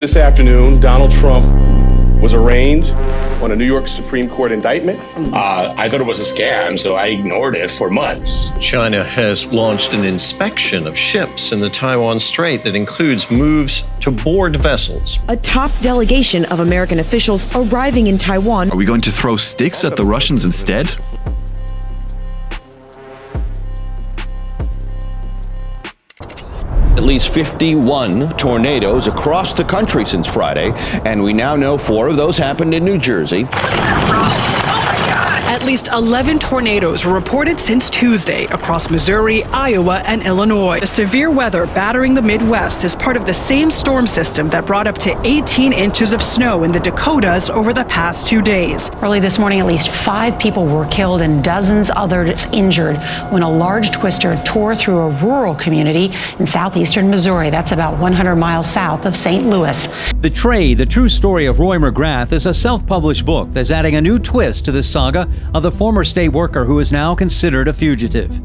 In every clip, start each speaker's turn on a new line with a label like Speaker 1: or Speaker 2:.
Speaker 1: This afternoon, Donald Trump was arraigned on a New York Supreme Court indictment.
Speaker 2: I thought it was a scam, so I ignored it for months.
Speaker 3: China has launched an inspection of ships in the Taiwan Strait that includes moves to board vessels.
Speaker 4: A top delegation of American officials arriving in Taiwan.
Speaker 5: Are we going to throw sticks at the Russians instead?
Speaker 6: At least 51 tornadoes across the country since Friday, and we now know 4 of those happened in New Jersey.
Speaker 7: At least 11 tornadoes were reported since Tuesday across Missouri, Iowa, and Illinois. The severe weather battering the Midwest is part of the same storm system that brought up to 18 inches of snow in the Dakotas over the past 2 days.
Speaker 8: Early this morning, at least 5 people were killed and dozens others injured when a large twister tore through a rural community in southeastern Missouri. That's about 100 miles south of St. Louis.
Speaker 9: Betrayed, the true story of Roy McGrath is a self-published book that's adding a new twist to the saga of the former state worker who is now considered a fugitive.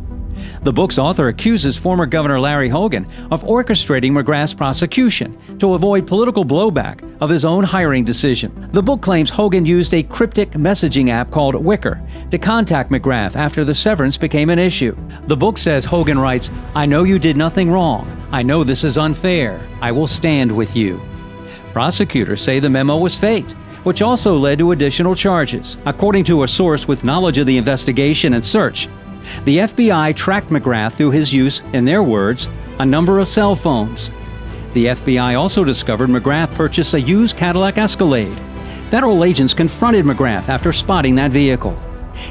Speaker 9: The book's author accuses former Governor Larry Hogan of orchestrating McGrath's prosecution to avoid political blowback of his own hiring decision. The book claims Hogan used a cryptic messaging app called Wicker to contact McGrath after the severance became an issue. The book says Hogan writes, "I know you did nothing wrong. I know this is unfair. I will stand with you." Prosecutors say the memo was faked, which also led to additional charges. According to a source with knowledge of the investigation and search, the FBI tracked McGrath through his use, in their words, a number of cell phones. The FBI also discovered McGrath purchased a used Cadillac Escalade. Federal agents confronted McGrath after spotting that vehicle.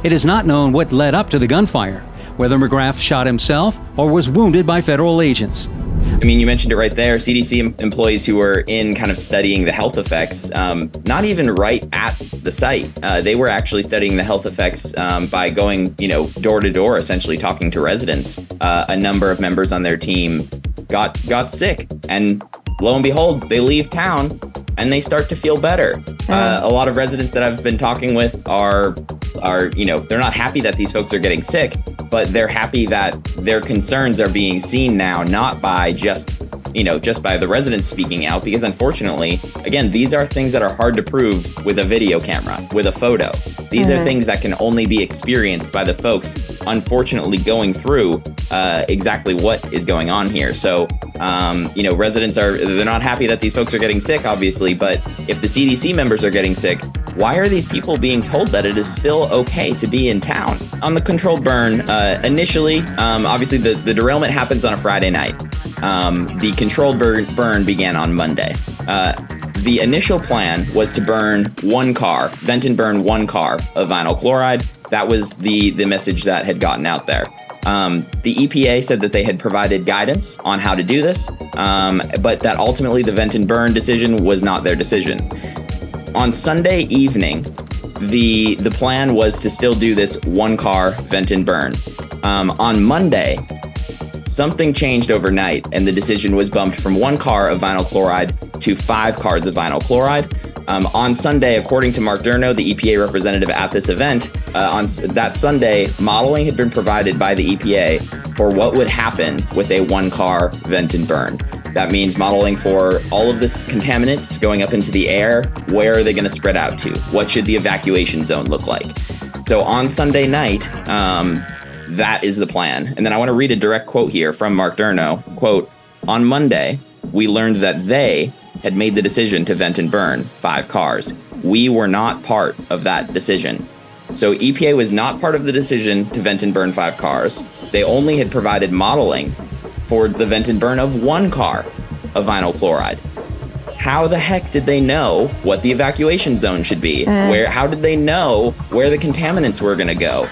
Speaker 9: It is not known what led up to the gunfire, whether McGrath shot himself or was wounded by federal agents.
Speaker 10: I mean, you mentioned it right there. CDC employees who were in kind of studying the health effects, not even right at the site. They were actually studying the health effects by going, door to door, essentially talking to residents. A number of members on their team got sick, and lo and behold, they leave town and they start to feel better. A lot of residents that I've been talking with are they're not happy that these folks are getting sick, but they're happy that their concerns are being seen now, not by just by the residents speaking out, because unfortunately, again, these are things that are hard to prove with a video camera, with a photo. These are things that can only be experienced by the folks, unfortunately, going through exactly what is going on here. So, residents they're not happy that these folks are getting sick, obviously, but if the CDC members are getting sick, why are these people being told that it is still okay to be in town? On the controlled burn, initially, obviously the derailment happens on a Friday night. The controlled burn began on Monday. The initial plan was to vent and burn one car of vinyl chloride. That was the message that had gotten out there. The EPA said that they had provided guidance on how to do this, but that ultimately the vent and burn decision was not their decision. On Sunday evening, the plan was to still do this one car vent and burn. On Monday, something changed overnight, and the decision was bumped from 1 car of vinyl chloride to 5 cars of vinyl chloride. On Sunday, according to Mark Durno, the EPA representative at this event, on that Sunday, modeling had been provided by the EPA for what would happen with a 1-car vent and burn. That means modeling for all of this contaminants going up into the air. Where are they going to spread out to? What should the evacuation zone look like? So on Sunday night, that is the plan. And then I want to read a direct quote here from Mark Durno. Quote, "On Monday, we learned that they had made the decision to vent and burn 5 cars. We were not part of that decision." So EPA was not part of the decision to vent and burn 5 cars. They only had provided modeling for the vent and burn of 1 car of vinyl chloride. How the heck did they know what the evacuation zone should be? How did they know where the contaminants were going to go?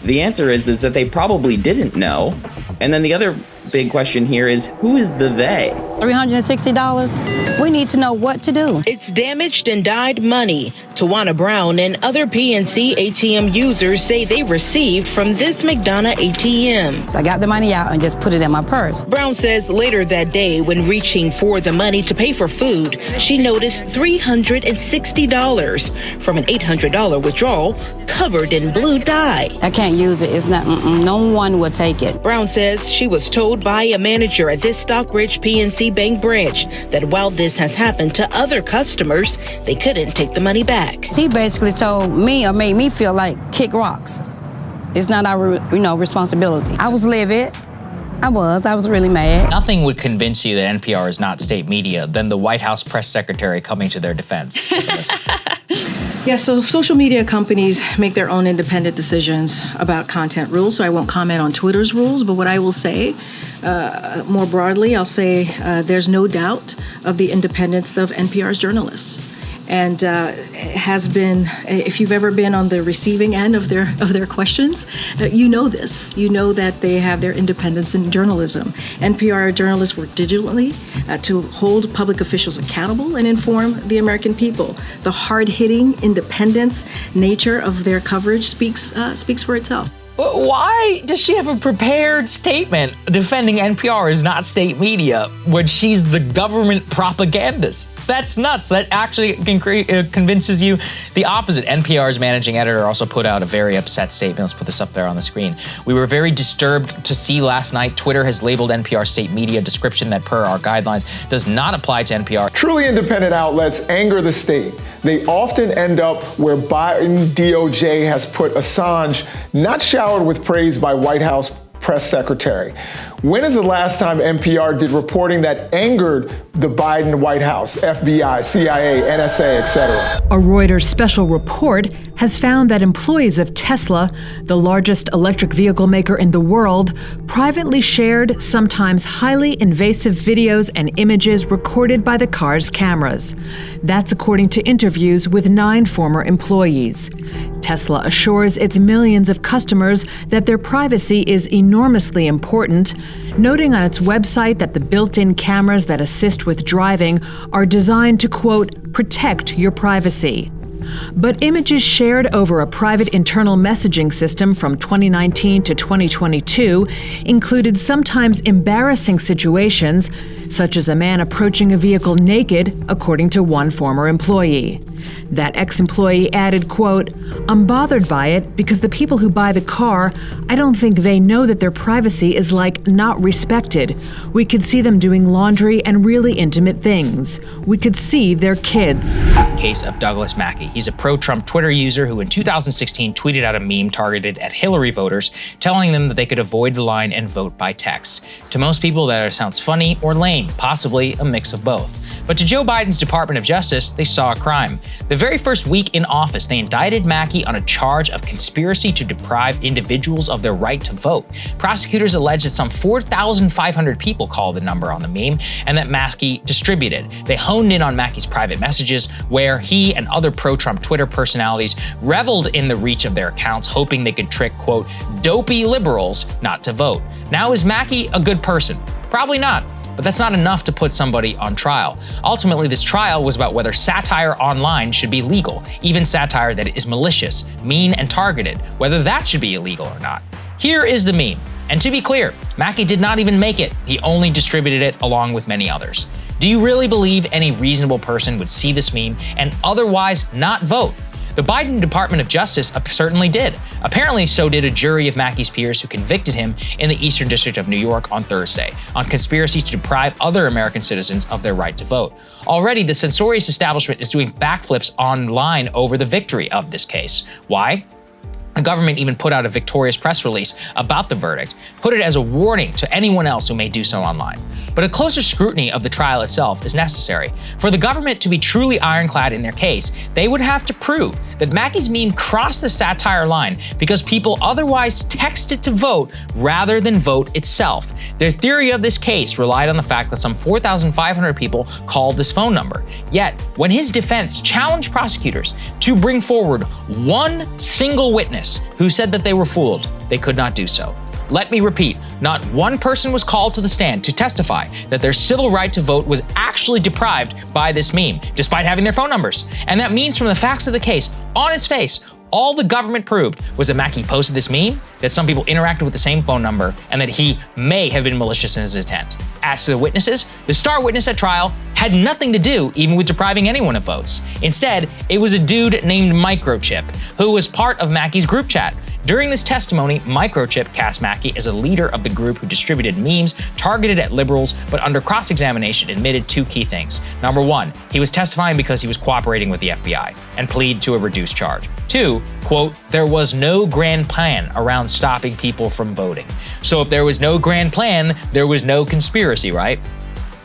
Speaker 10: The answer is that they probably didn't know. And then the other big question here is, who is the they?
Speaker 11: $360? We need to know what to do.
Speaker 12: It's damaged and dyed money. Tawana Brown and other PNC ATM users say they received from this McDonough ATM.
Speaker 11: I got the money out and just put it in my purse.
Speaker 12: Brown says later that day, when reaching for the money to pay for food, she noticed $360 from an $800 withdrawal covered in blue dye.
Speaker 11: I can't use it. It's not, no one will take it.
Speaker 12: Brown says she was told by a manager at this Stockbridge PNC State Bank branch that while this has happened to other customers, they couldn't take the money back.
Speaker 11: He basically told me or made me feel like kick rocks. It's not our, responsibility. I was livid. I was really mad.
Speaker 13: Nothing would convince you that NPR is not state media than the White House press secretary coming to their defense.
Speaker 14: Yeah, so social media companies make their own independent decisions about content rules, so I won't comment on Twitter's rules, but what I will say, more broadly, I'll say there's no doubt of the independence of NPR's journalists. And has been, if you've ever been on the receiving end of their questions, you know this. You know that they have their independence in journalism. NPR journalists work diligently to hold public officials accountable and inform the American people. The hard-hitting independence nature of their coverage speaks for itself.
Speaker 13: Why does she have a prepared statement defending NPR as not state media when she's the government propagandist? That's nuts. That actually convinces you the opposite. NPR's managing editor also put out a very upset statement. Let's put this up there on the screen. We were very disturbed to see last night Twitter has labeled NPR state media, description that per our guidelines does not apply to NPR.
Speaker 15: Truly independent outlets anger the state. They often end up where Biden DOJ has put Assange not showered with praise by White House press secretary. When is the last time NPR did reporting that angered the Biden White House, FBI, CIA, NSA, etc.?
Speaker 4: A Reuters special report has found that employees of Tesla, the largest electric vehicle maker in the world, privately shared sometimes highly invasive videos and images recorded by the car's cameras. That's according to interviews with 9 former employees. Tesla assures its millions of customers that their privacy is enormously important, noting on its website that the built-in cameras that assist with driving are designed to, quote, protect your privacy. But images shared over a private internal messaging system from 2019 to 2022 included sometimes embarrassing situations, such as a man approaching a vehicle naked, according to one former employee. That ex-employee added, quote, "I'm bothered by it because the people who buy the car, I don't think they know that their privacy is like not respected. We could see them doing laundry and really intimate things. We could see their kids."
Speaker 13: Case of Douglas Mackey. He's a pro-Trump Twitter user who in 2016 tweeted out a meme targeted at Hillary voters, telling them that they could avoid the line and vote by text. To most people, that sounds funny or lame, possibly a mix of both. But to Joe Biden's Department of Justice, they saw a crime. The very first week in office, they indicted Mackey on a charge of conspiracy to deprive individuals of their right to vote. Prosecutors alleged that some 4,500 people called the number on the meme and that Mackey distributed. They honed in on Mackey's private messages, where he and other pro-Trump Twitter personalities reveled in the reach of their accounts, hoping they could trick, quote, dopey liberals not to vote. Now, is Mackey a good person? Probably not. But that's not enough to put somebody on trial. Ultimately, this trial was about whether satire online should be legal, even satire that is malicious, mean, and targeted, whether that should be illegal or not. Here is the meme. And to be clear, Mackey did not even make it. He only distributed it along with many others. Do you really believe any reasonable person would see this meme and otherwise not vote? The Biden Department of Justice certainly did. Apparently, so did a jury of Mackey's peers who convicted him in the Eastern District of New York on Thursday on conspiracy to deprive other American citizens of their right to vote. Already, the censorious establishment is doing backflips online over the victory of this case. Why? The government even put out a victorious press release about the verdict, put it as a warning to anyone else who may do so online. But a closer scrutiny of the trial itself is necessary. For the government to be truly ironclad in their case, they would have to prove that Mackey's meme crossed the satire line because people otherwise texted to vote rather than vote itself. Their theory of this case relied on the fact that some 4,500 people called this phone number. Yet, when his defense challenged prosecutors to bring forward one single witness who said that they were fooled, they could not do so. Let me repeat, not one person was called to the stand to testify that their civil right to vote was actually deprived by this meme, despite having their phone numbers. And that means from the facts of the case, on its face, all the government proved was that Mackey posted this meme, that some people interacted with the same phone number, and that he may have been malicious in his intent. As to the witnesses, the star witness at trial had nothing to do even with depriving anyone of votes. Instead, it was a dude named Microchip, who was part of Mackey's group chat. During this testimony, Microchip cast Mackey as a leader of the group who distributed memes targeted at liberals, but under cross-examination admitted two key things. Number one, he was testifying because he was cooperating with the FBI and plead to a reduced charge. Two, quote, there was no grand plan around stopping people from voting. So if there was no grand plan, there was no conspiracy, right?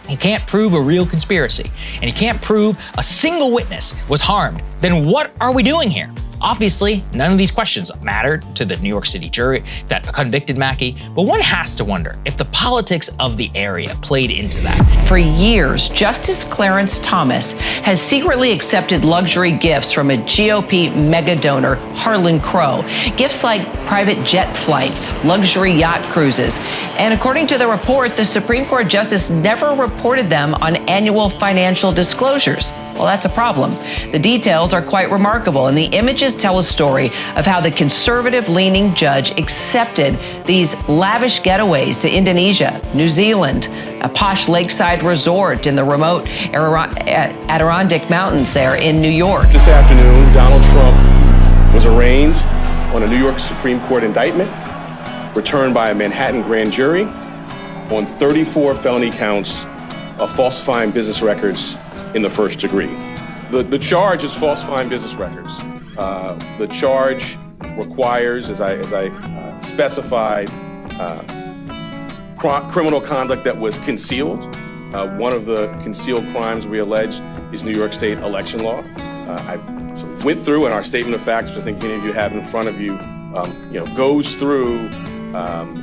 Speaker 13: You can't prove a real conspiracy, and you can't prove a single witness was harmed. Then what are we doing here? Obviously, none of these questions mattered to the New York City jury that convicted Mackey, but one has to wonder if the politics of the area played into that.
Speaker 16: For years, Justice Clarence Thomas has secretly accepted luxury gifts from a GOP mega donor, Harlan Crow. Gifts like private jet flights, luxury yacht cruises. And according to the report, the Supreme Court justice never reported them on annual financial disclosures. Well, that's a problem. The details are quite remarkable, and the images tell a story of how the conservative-leaning judge accepted these lavish getaways to Indonesia, New Zealand, a posh lakeside resort in the remote Adirondack Mountains there in New York.
Speaker 1: This afternoon, Donald Trump was arraigned on a New York Supreme Court indictment returned by a Manhattan grand jury on 34 felony counts of falsifying business records in the first degree. The charge is falsifying business records. The charge requires, as I specified, criminal conduct that was concealed. One of the concealed crimes we allege is New York State election law. I sort of went through in our statement of facts, which I think many of you have in front of you, goes through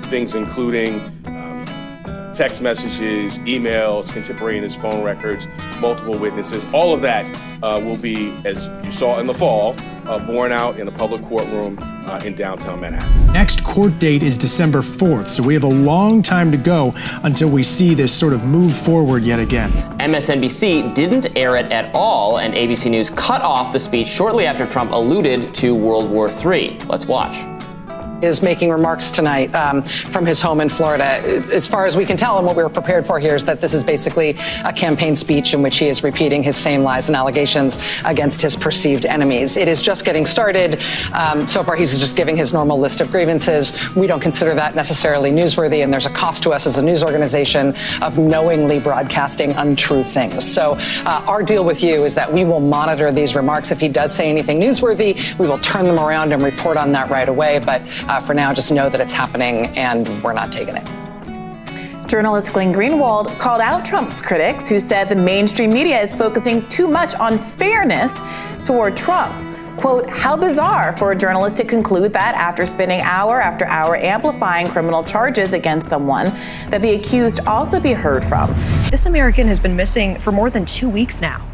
Speaker 1: things including text messages, emails, contemporaneous phone records, multiple witnesses. All of that will be, as you saw in the fall, borne out in a public courtroom in downtown Manhattan.
Speaker 17: Next court date is December 4th, so we have a long time to go until we see this sort of move forward yet again.
Speaker 18: MSNBC didn't air it at all, and ABC News cut off the speech shortly after Trump alluded to World War III. Let's watch.
Speaker 7: Is making remarks tonight from his home in Florida. As far as we can tell, and what we were prepared for here is that this is basically a campaign speech in which he is repeating his same lies and allegations against his perceived enemies. It is just getting started. So far, he's just giving his normal list of grievances. We don't consider that necessarily newsworthy, and there's a cost to us as a news organization of knowingly broadcasting untrue things. So our deal with you is that we will monitor these remarks. If he does say anything newsworthy, we will turn them around and report on that right away. But for now, just know that it's happening and we're not taking it.
Speaker 19: Journalist Glenn Greenwald called out Trump's critics, who said the mainstream media is focusing too much on fairness toward Trump. Quote, how bizarre for a journalist to conclude that after spending hour after hour amplifying criminal charges against someone, that the accused also be heard from.
Speaker 20: This American has been missing for more than 2 weeks now.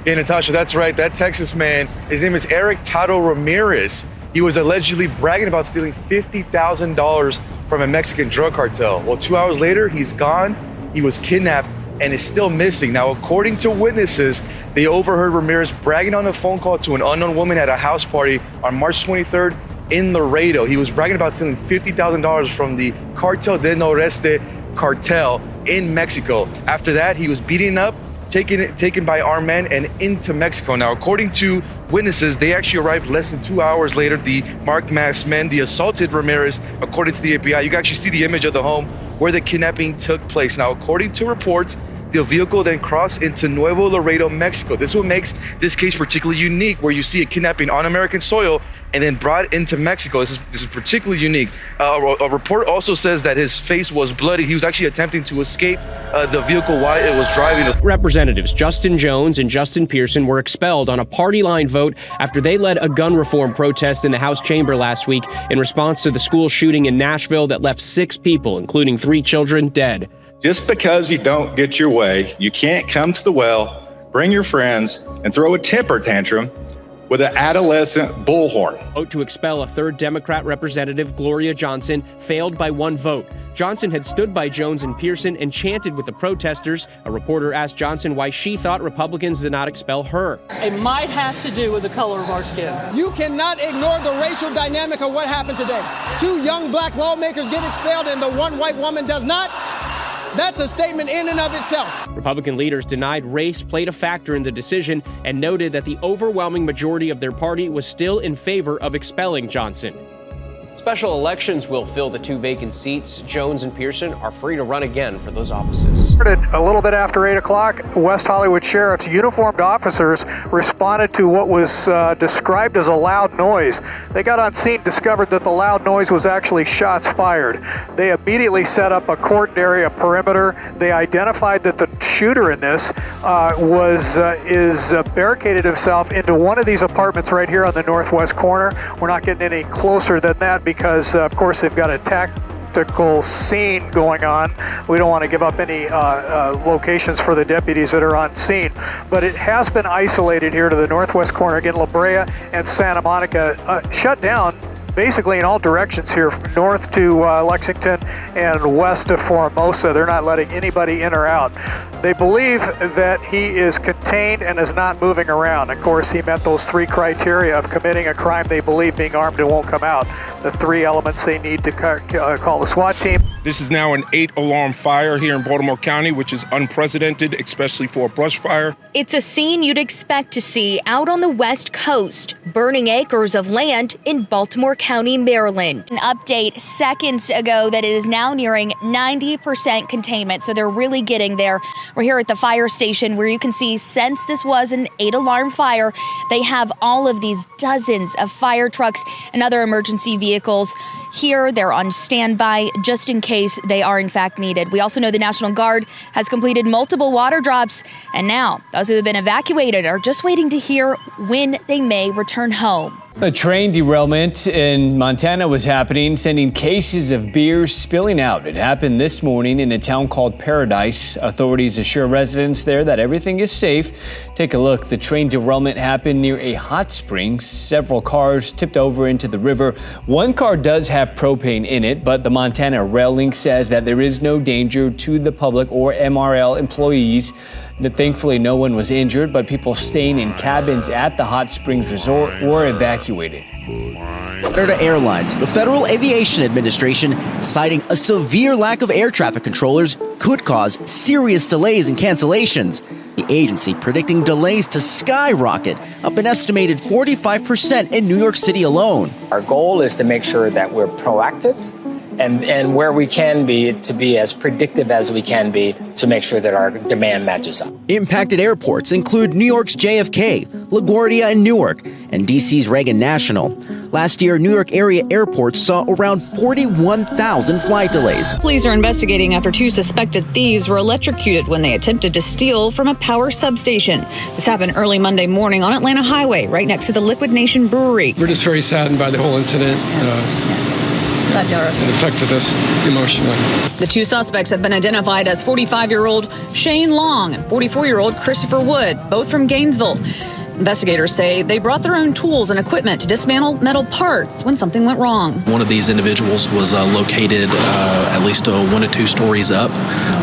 Speaker 21: Yeah, Natasha, that's right. That Texas man, his name is Eric Tato Ramirez. He was allegedly bragging about stealing $50,000 from a Mexican drug cartel. Well, 2 hours later, he's gone. He was kidnapped and is still missing. Now, according to witnesses, they overheard Ramirez bragging on a phone call to an unknown woman at a house party on March 23rd in Laredo. He was bragging about stealing $50,000 from the Cartel de Noreste cartel in Mexico. After that, he was beaten up, taken by armed men and into Mexico. Now, according to witnesses, they actually arrived less than 2 hours later. The marked masked men, the assaulted Ramirez, according to the FBI. You can actually see the image of the home where the kidnapping took place. Now, according to reports, the vehicle then crossed into Nuevo Laredo, Mexico. This is what makes this case particularly unique, where you see a kidnapping on American soil and then brought into Mexico. This is particularly unique. A report also says that his face was bloody. He was actually attempting to escape the vehicle while it was driving.
Speaker 22: Representatives Justin Jones and Justin Pearson were expelled on a party line vote after they led a gun reform protest in the House chamber last week in response to the school shooting in Nashville that left 6 people, including 3 children, dead.
Speaker 23: Just because you don't get your way, you can't come to the well, bring your friends, and throw a temper tantrum with an adolescent bullhorn.
Speaker 22: Vote to expel a 3rd Democrat representative, Gloria Johnson, failed by 1 vote. Johnson had stood by Jones and Pearson and chanted with the protesters. A reporter asked Johnson why she thought Republicans did not expel her.
Speaker 24: It might have to do with the color of our skin. You cannot ignore the racial dynamic of what happened today. 2 young black lawmakers get expelled and the 1 white woman does not. That's a statement in and of itself.
Speaker 22: Republican leaders denied race played a factor in the decision and noted that the overwhelming majority of their party was still in favor of expelling Johnson.
Speaker 2: Special elections will fill the 2 vacant seats. Jones and Pearson are free to run again for those offices.
Speaker 3: A little bit after 8 o'clock, West Hollywood Sheriff's uniformed officers responded to what was described as a loud noise. They got on scene, discovered that the loud noise was actually shots fired. They immediately set up a cordoned area perimeter. They identified that the shooter in this is barricaded himself into one of these apartments right here on the northwest corner. We're not getting any closer than that because, of course, they've got a tactical scene going on. We don't want to give up any locations for the deputies that are on scene. But it has been isolated here to the northwest corner. Again, La Brea and Santa Monica shut down basically in all directions here, from north to Lexington and west to Formosa. They're not letting anybody in or out. They believe that he is contained and is not moving around. Of course, he met those 3 criteria of committing a crime they believe, being armed and won't come out. The 3 elements they need to call the SWAT team.
Speaker 5: This is now an 8-alarm fire here in Baltimore County, which is unprecedented, especially for a brush fire.
Speaker 6: It's a scene you'd expect to see out on the West Coast, burning acres of land in Baltimore County, Maryland. An update seconds ago that it is now nearing 90% containment, so they're really getting there. We're here at the fire station where you can see, since this was an 8-alarm fire, they have all of these dozens of fire trucks and other emergency vehicles here. They're on standby just in case they are in fact needed. We also know the National Guard has completed multiple water drops, and now those who have been evacuated are just waiting to hear when they may return home.
Speaker 25: A train derailment in Montana was happening, sending cases of beer spilling out. It happened this morning in a town called Paradise. Authorities assure residents there that everything is safe. Take a look. The train derailment happened near a hot spring. Several cars tipped over into the river. One car does have propane in it, but the Montana Rail Link says that there is no danger to the public or MRL employees. Thankfully, no one was injured, but people staying in cabins at the Hot Springs Resort were evacuated.
Speaker 26: Delta Airlines, the Federal Aviation Administration, citing a severe lack of air traffic controllers could cause serious delays and cancellations. The agency predicting delays to skyrocket, up an estimated 45% in New York City alone.
Speaker 27: Our goal is to make sure that we're proactive and where we can be, to be as predictive as we can be to make sure that our demand matches up.
Speaker 26: Impacted airports include New York's JFK, LaGuardia and Newark, and DC's Reagan National. Last year, New York area airports saw around 41,000 flight delays.
Speaker 28: Police are investigating after 2 suspected thieves were electrocuted when they attempted to steal from a power substation. This happened early Monday morning on Atlanta Highway, right next to the Liquid Nation Brewery.
Speaker 24: We're just very saddened by the whole incident. It affected us emotionally.
Speaker 28: The 2 suspects have been identified as 45-year-old Shane Long and 44-year-old Christopher Wood, both from Gainesville. Investigators say they brought their own tools and equipment to dismantle metal parts when something went wrong.
Speaker 29: One of these individuals was located at least 1 to 2 stories up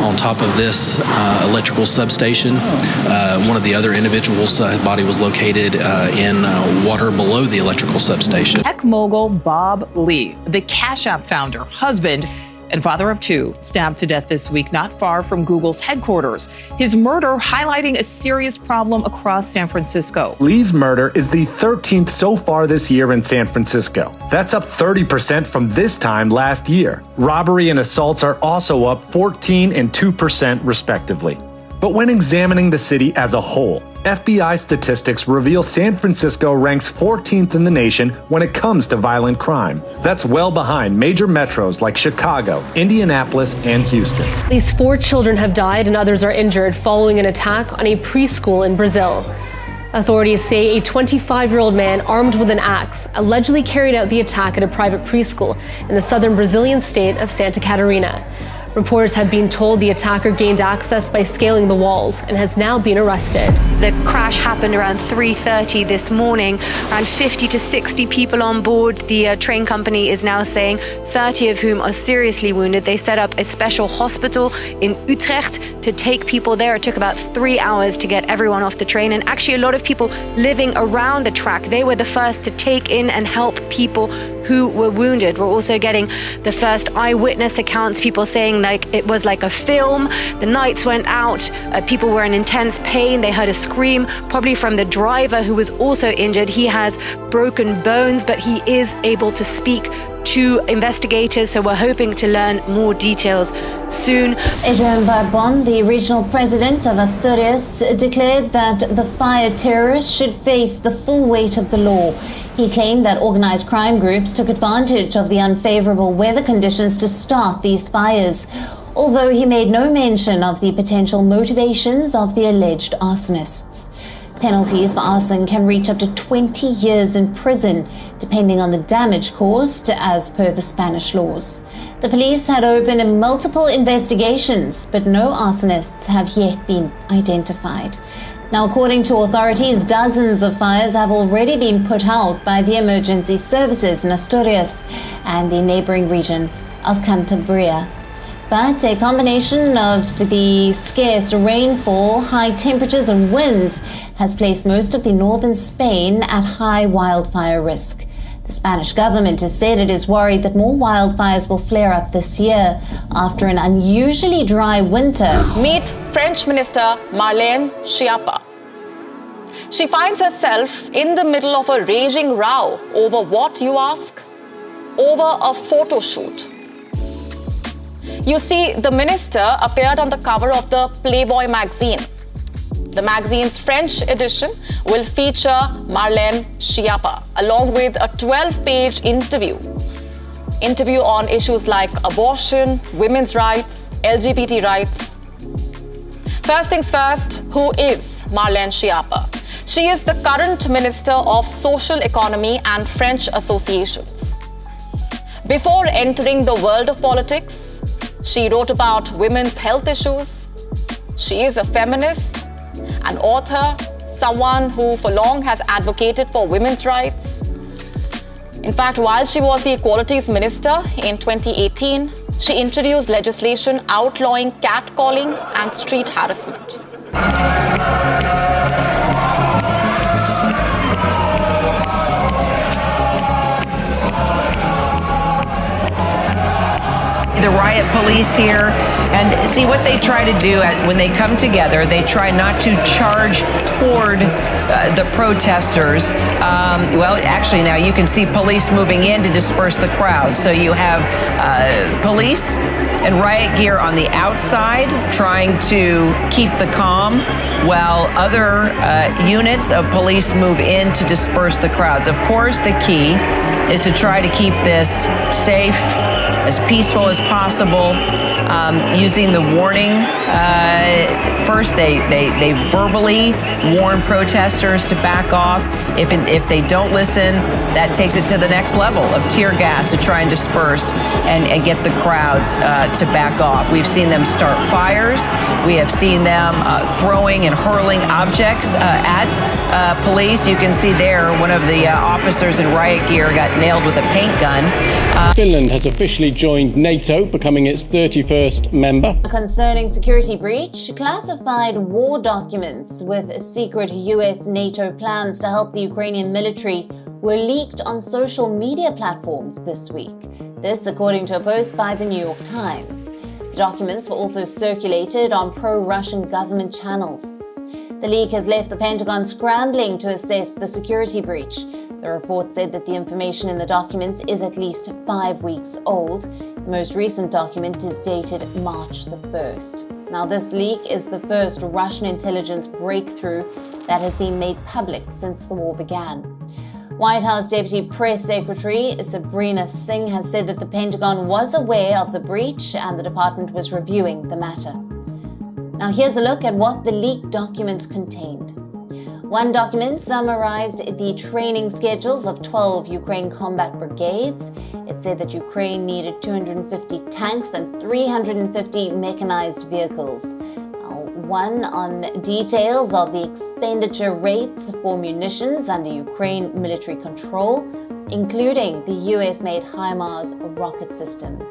Speaker 29: on top of this electrical substation. One of the other individuals' body was located in water below the electrical substation.
Speaker 30: Tech mogul Bob Lee, the Cash App founder, husband, and father of 2, stabbed to death this week not far from Google's headquarters. His murder highlighting a serious problem across San Francisco.
Speaker 31: Lee's murder is the 13th so far this year in San Francisco. That's up 30% from this time last year. Robbery and assaults are also up 14% and 2% respectively. But when examining the city as a whole, FBI statistics reveal San Francisco ranks 14th in the nation when it comes to violent crime. That's well behind major metros like Chicago, Indianapolis, and Houston.
Speaker 32: At least 4 children have died and others are injured following an attack on a preschool in Brazil. Authorities say a 25-year-old man armed with an axe allegedly carried out the attack at a private preschool in the southern Brazilian state of Santa Catarina. Reporters have been told the attacker gained access by scaling the walls and has now been arrested.
Speaker 33: The crash happened around 3:30 this morning. Around 50 to 60 people on board. The train company is now saying 30 of whom are seriously wounded. They set up a special hospital in Utrecht to take people there. It took about 3 hours to get everyone off the train. And actually a lot of people living around the track, they were the first to take in and help people who were wounded. We're also getting the first eyewitness accounts, people saying like it was like a film. The lights went out, people were in intense pain. They heard a scream, probably from the driver who was also injured. He has broken bones, but he is able to speak to investigators, so we're hoping to learn more details soon.
Speaker 1: Adrian Barbon, the regional president of Asturias, declared that the fire terrorists should face the full weight of the law. He claimed that organized crime groups took advantage of the unfavorable weather conditions to start these fires, although he made no mention of the potential motivations of the alleged arsonists. Penalties for arson can reach up to 20 years in prison, depending on the damage caused, as per the Spanish laws. The police had opened multiple investigations, but no arsonists have yet been identified. Now, according to authorities, dozens of fires have already been put out by the emergency services in Asturias and the neighboring region of Cantabria. But a combination of the scarce rainfall, high temperatures and winds has placed most of the northern Spain at high wildfire risk. The Spanish government has said it is worried that more wildfires will flare up this year after an unusually dry winter.
Speaker 4: Meet French Minister Marlène Schiappa. She finds herself in the middle of a raging row over what, you ask? Over a photo shoot. You see, the minister appeared on the cover of the Playboy magazine. The magazine's French edition will feature Marlène Schiappa along with a 12-page interview on issues like abortion, women's rights, LGBT rights. First things first, who is Marlène Schiappa? She is the current Minister of Social Economy and French Associations. Before entering the world of politics, she wrote about women's health issues. She is a feminist, an author, someone who for long has advocated for women's rights. In fact, while she was the Equalities Minister in 2018, she introduced legislation outlawing catcalling and street harassment.
Speaker 8: The riot police here, and see what they try to do when they come together. They try not to charge toward the protesters. Well, actually now you can see police moving in to disperse the crowd. So you have police and riot gear on the outside trying to keep the calm, while other units of police move in to disperse the crowds. Of course, the key is to try to keep this safe, as peaceful as possible, using the warning. First, they verbally warn protesters to back off. If they don't listen, that takes it to the next level of tear gas to try and disperse and get the crowds to back off. We've seen them start fires. We have seen them throwing and hurling objects at police. You can see there one of the officers in riot gear got nailed with a paint gun.
Speaker 9: Finland has officially joined NATO, becoming its 31st member.
Speaker 1: Concerning security breach, classified war documents with secret US NATO plans to help the Ukrainian military were leaked on social media platforms this week. This according to a post by the New York Times. The documents were also circulated on pro-Russian government channels. The leak has left the Pentagon scrambling to assess the security breach. The report said that the information in the documents is at least 5 weeks old. The most recent document is dated March the 1st. Now, this leak is the first Russian intelligence breakthrough that has been made public since the war began. White House Deputy Press Secretary Sabrina Singh has said that the Pentagon was aware of the breach and the department was reviewing the matter. Now, here's a look at what the leaked documents contained. One document summarized the training schedules of 12 Ukraine combat brigades. It said that Ukraine needed 250 tanks and 350 mechanized vehicles. One on details of the expenditure rates for munitions under Ukraine military control, including the US-made HIMARS rocket systems.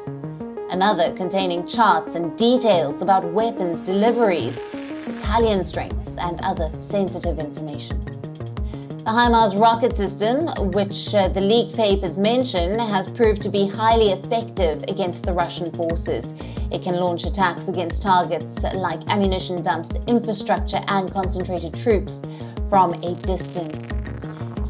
Speaker 1: Another containing charts and details about weapons deliveries, battalion strengths, and other sensitive information. The HIMARS rocket system, which the leaked papers mention, has proved to be highly effective against the Russian forces. It can launch attacks against targets like ammunition dumps, infrastructure, and concentrated troops from a distance.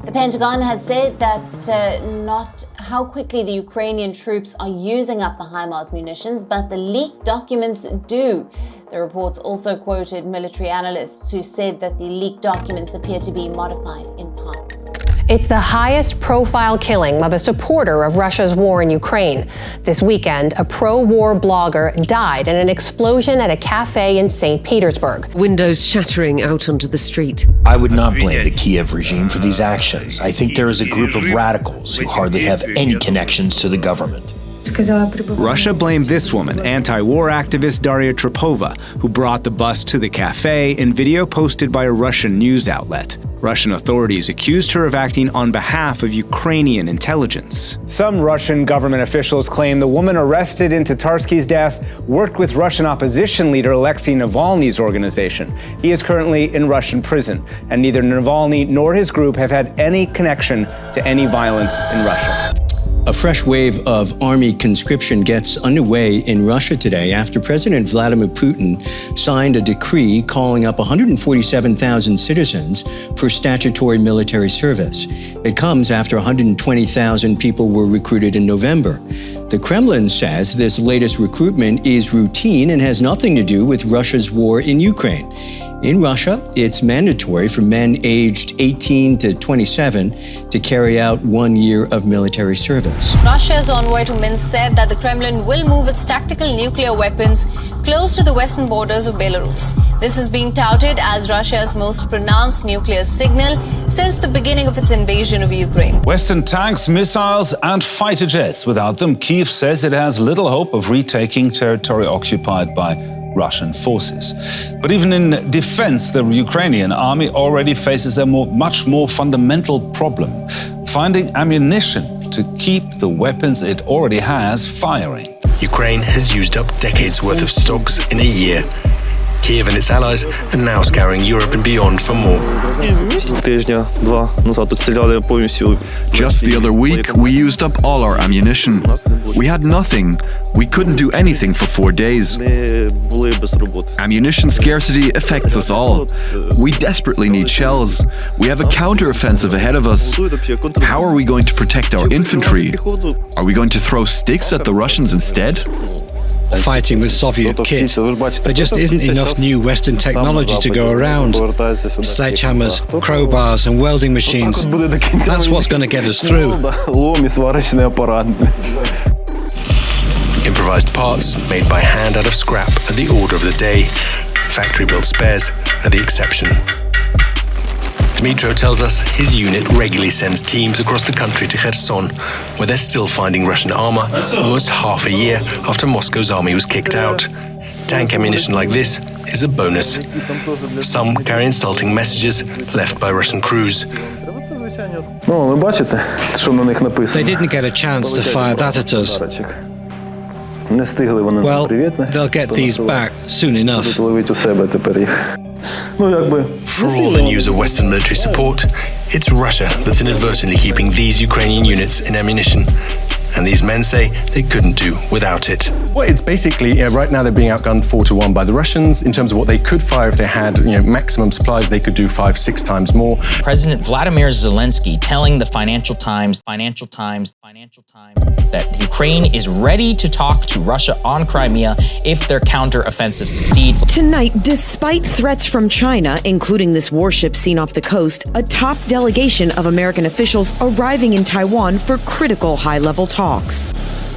Speaker 1: The Pentagon has said that not how quickly the Ukrainian troops are using up the HIMARS munitions, but the leaked documents do. The reports also quoted military analysts who said that the leaked documents appear to be modified in parts.
Speaker 7: It's the highest profile killing of a supporter of Russia's war in Ukraine. This weekend, a pro-war blogger died in an explosion at a cafe in St. Petersburg.
Speaker 10: Windows shattering out onto the street.
Speaker 11: I would not blame the Kiev regime for these actions. I think there is a group of radicals who hardly have any connections to the government.
Speaker 12: Russia blamed this woman, anti-war activist Daria Tripova, who brought the bus to the cafe in video posted by a Russian news outlet. Russian authorities accused her of acting on behalf of Ukrainian intelligence.
Speaker 13: Some Russian government officials claim the woman arrested in Tatarsky's death worked with Russian opposition leader Alexei Navalny's organization. He is currently in Russian prison, and neither Navalny nor his group have had any connection to any violence in Russia.
Speaker 14: A fresh wave of army conscription gets underway in Russia today after President Vladimir Putin signed a decree calling up 147,000 citizens for statutory military service. It comes after 120,000 people were recruited in November. The Kremlin says this latest recruitment is routine and has nothing to do with Russia's war in Ukraine. In Russia, it's mandatory for men aged 18 to 27 to carry out 1 year of military service.
Speaker 4: Russia's envoy to Minsk said that the Kremlin will move its tactical nuclear weapons close to the western borders of Belarus. This is being touted as Russia's most pronounced nuclear signal since the beginning of its invasion of Ukraine.
Speaker 15: Western tanks, missiles, and fighter jets. Without them, Kyiv says it has little hope of retaking territory occupied by Russian forces. But even in defense, the Ukrainian army already faces a much more fundamental problem: finding ammunition to keep the weapons it already has firing.
Speaker 16: Ukraine has used up decades' worth of stocks in a year. Kyiv and its allies are now scouring Europe and beyond for more.
Speaker 17: Just the other week, we used up all our ammunition. We had nothing. We couldn't do anything for 4 days. Ammunition scarcity affects us all. We desperately need shells. We have a counter-offensive ahead of us. How are we going to protect our infantry? Are we going to throw sticks at the Russians instead?
Speaker 18: Fighting with Soviet kit. There just isn't enough new Western technology to go around. Sledgehammers, crowbars and welding machines. That's what's going to get us through.
Speaker 16: Improvised parts made by hand out of scrap are the order of the day. Factory-built spares are the exception. Dmitro tells us his unit regularly sends teams across the country to Kherson, where they're still finding Russian armor almost half a year after Moscow's army was kicked out. Tank ammunition like this is a bonus. Some carry insulting messages left by Russian crews.
Speaker 18: They didn't get a chance to fire that at us. Well, they'll get these back soon enough.
Speaker 16: For all the news of Western military support, it's Russia that's inadvertently keeping these Ukrainian units in ammunition. And these men say they couldn't do without it.
Speaker 19: Well, it's basically, right now they're being outgunned 4-1 by the Russians. In terms of what they could fire if they had, maximum supplies, they could do 5-6 times more.
Speaker 20: President Vladimir Zelensky telling the Financial Times that Ukraine is ready to talk to Russia on Crimea if their counteroffensive succeeds.
Speaker 21: Tonight, despite threats from China, including this warship seen off the coast, a top delegation of American officials arriving in Taiwan for critical high-level talks.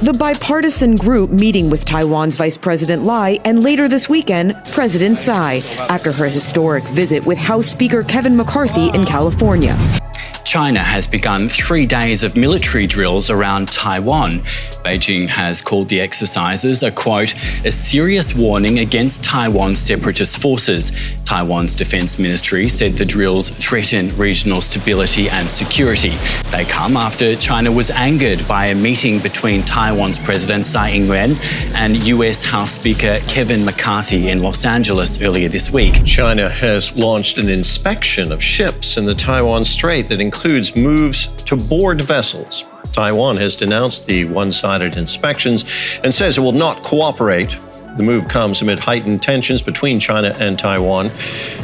Speaker 21: The bipartisan group meeting with Taiwan's Vice President Lai and later this weekend, President Tsai, after her historic visit with House Speaker Kevin McCarthy in California.
Speaker 34: China has begun 3 days of military drills around Taiwan,
Speaker 14: Beijing has called the exercises a, quote, a serious warning against Taiwan's separatist forces. Taiwan's defense ministry said the drills threaten regional stability and security. They come after China was angered by a meeting between Taiwan's President Tsai Ing-wen and US House Speaker Kevin McCarthy in Los Angeles earlier this week.
Speaker 2: China has launched an inspection of ships in the Taiwan Strait that includes moves to board vessels. Taiwan has denounced the one-sided inspections and says it will not cooperate. The move comes amid heightened tensions between China and Taiwan.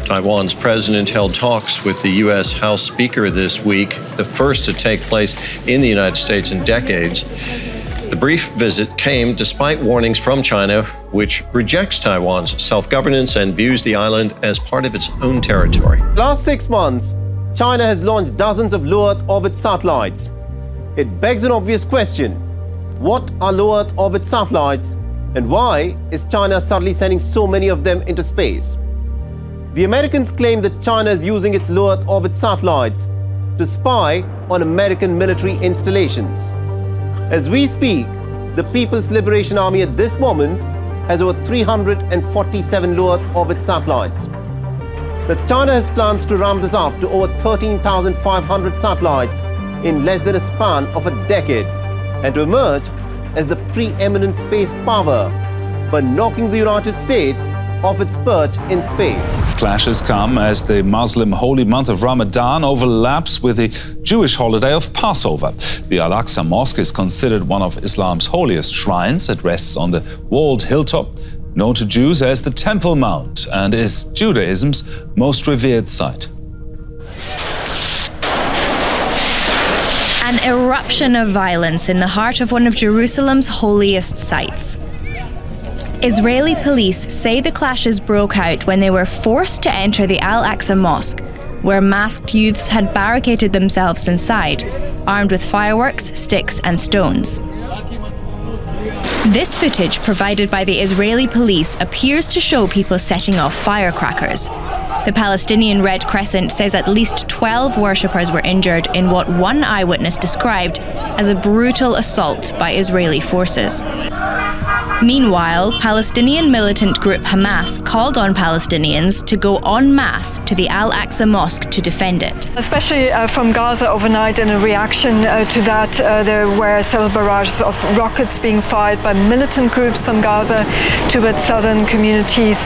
Speaker 2: Taiwan's president held talks with the U.S. House Speaker this week, the first to take place in the United States in decades. The brief visit came despite warnings from China, which rejects Taiwan's self-governance and views the island as part of its own territory.
Speaker 3: Last 6 months, China has launched dozens of low Earth orbit satellites. It begs an obvious question. What are low Earth orbit satellites, and why is China suddenly sending so many of them into space? The Americans claim that China is using its low Earth orbit satellites to spy on American military installations. As we speak, the People's Liberation Army at this moment has over 347 low Earth orbit satellites. But China has plans to ramp this up to over 13,500 satellites in less than a span of a decade, and to emerge as the preeminent space power by knocking the United States off its perch in space.
Speaker 15: Clashes come as the Muslim holy month of Ramadan overlaps with the Jewish holiday of Passover. The Al-Aqsa Mosque is considered one of Islam's holiest shrines. It rests on the walled hilltop, known to Jews as the Temple Mount, and is Judaism's most revered site.
Speaker 5: An eruption of violence in the heart of one of Jerusalem's holiest sites. Israeli police say the clashes broke out when they were forced to enter the Al-Aqsa Mosque, where masked youths had barricaded themselves inside, armed with fireworks, sticks and stones. This footage provided by the Israeli police appears to show people setting off firecrackers. The Palestinian Red Crescent says at least 12 worshippers were injured in what one eyewitness described as a brutal assault by Israeli forces. Meanwhile, Palestinian militant group Hamas called on Palestinians to go en masse to the Al-Aqsa Mosque to defend it.
Speaker 6: Especially from Gaza overnight, in a reaction to that, there were several barrages of rockets being fired by militant groups from Gaza towards southern communities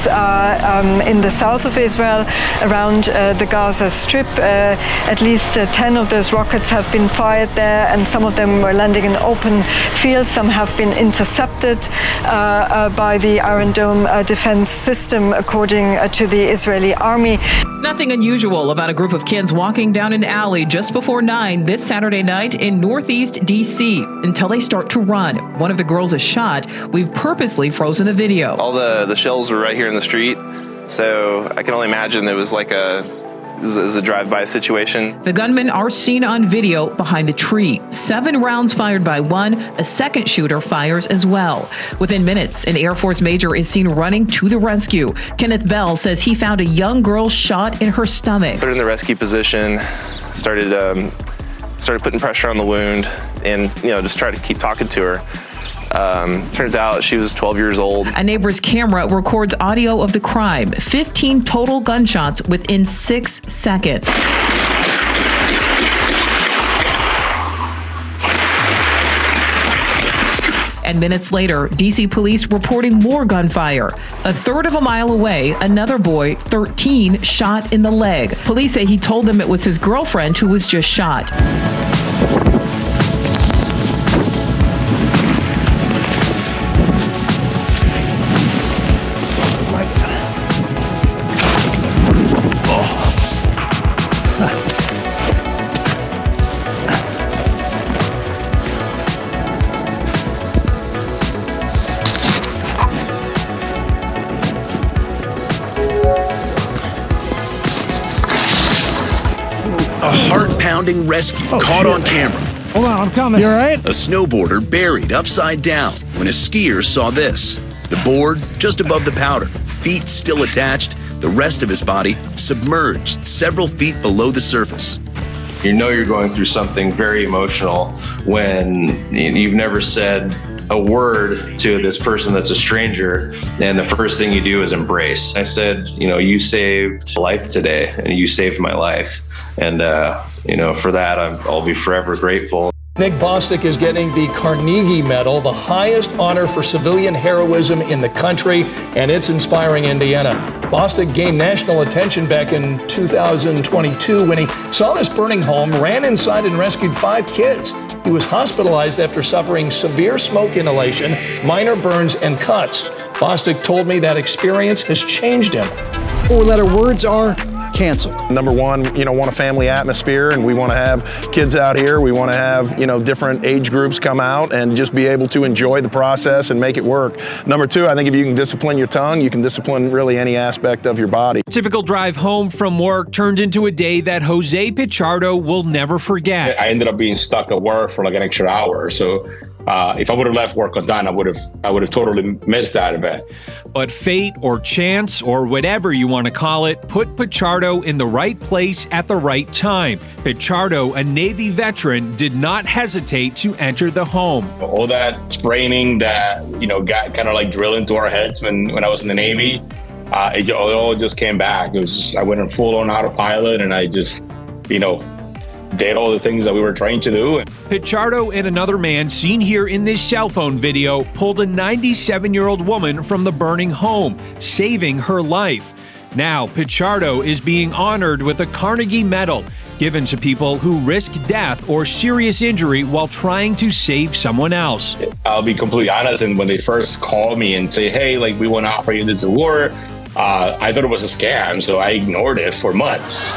Speaker 6: in the south of Israel, around the Gaza Strip. At least 10 of those rockets have been fired there, and some of them were landing in open fields. Some have been intercepted by the Iron Dome defense system, according to the Israeli army.
Speaker 22: Nothing unusual about a group of kids walking down an alley just before 9 this Saturday night in Northeast D.C. until they start to run. One of the girls is shot. We've purposely frozen the video.
Speaker 23: All the shells were right here in the street, so I can only imagine it was like a drive-by situation.
Speaker 22: The gunmen are seen on video behind the tree. 7 rounds fired by one. A second shooter fires as well. Within minutes, an Air Force major is seen running to the rescue. Kenneth Bell says he found a young girl shot in her stomach.
Speaker 23: Put her in the rescue position, started putting pressure on the wound, and just try to keep talking to her. Turns out she was 12 years old.
Speaker 22: A neighbor's camera records audio of the crime. 15 total gunshots within 6 seconds. And minutes later, D.C. police reporting more gunfire. A third of a mile away, another boy, 13, shot in the leg. Police say he told them it was his girlfriend who was just shot.
Speaker 24: A heart-pounding rescue caught on camera.
Speaker 25: Hold on, I'm coming. You all right?
Speaker 24: A snowboarder buried upside down when a skier saw this. The board just above the powder, feet still attached, the rest of his body submerged several feet below the surface.
Speaker 26: You know you're going through something very emotional when you've never said
Speaker 1: a word to this person that's a stranger, and the first thing you do is embrace. I said, you saved life today, and you saved my life. And, for that, I'll be forever grateful.
Speaker 7: Nick Bostic is getting the Carnegie Medal, the highest honor for civilian heroism in the country, and it's inspiring Indiana. Bostic gained national attention back in 2022 when he saw this burning home, ran inside and rescued 5 kids. He was hospitalized after suffering severe smoke inhalation, minor burns, and cuts. Bostic told me that experience has changed him.
Speaker 8: 4-letter words are canceled.
Speaker 9: Number one, want a family atmosphere, and we want to have kids out here. We want to have, different age groups come out and just be able to enjoy the process and make it work. Number two, I think if you can discipline your tongue, you can discipline really any aspect of your body.
Speaker 25: Typical drive home from work turned into a day that Jose Pichardo will never forget.
Speaker 26: I ended up being stuck at work for like an extra hour. So if I would have left work on time, I would have totally missed that event.
Speaker 25: But fate or chance or whatever you want to call it put Pichardo in the right place at the right time. Pichardo, a Navy veteran, did not hesitate to enter the home.
Speaker 26: All that training that got kind of like drilled into our heads when I was in the Navy, it all just came back. It was just, I went in full on autopilot, and I just did all the things that we were trained to do.
Speaker 25: Pichardo and another man seen here in this cell phone video pulled a 97-year-old woman from the burning home, saving her life. Now, Pichardo is being honored with a Carnegie Medal, given to people who risk death or serious injury while trying to save someone else.
Speaker 26: I'll be completely honest, and when they first called me and say, hey, we want to offer you this award, I thought it was a scam, so I ignored it for months.